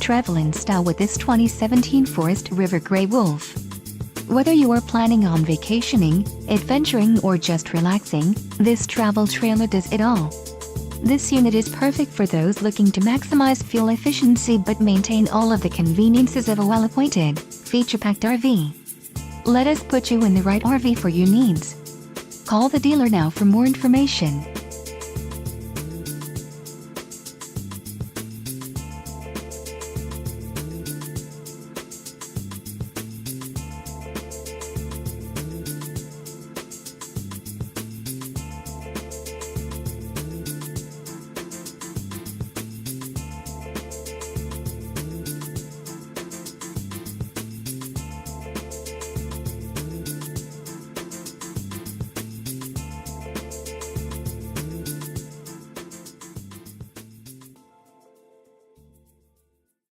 travel in style with this 2017 Forest River Grey Wolf. Whether you are planning on vacationing, adventuring or just relaxing, this travel trailer does it all. This unit is perfect for those looking to maximize fuel efficiency but maintain all of the conveniences of a well-appointed, feature-packed RV. Let us put you in the right RV for your needs. Call the dealer now for more information.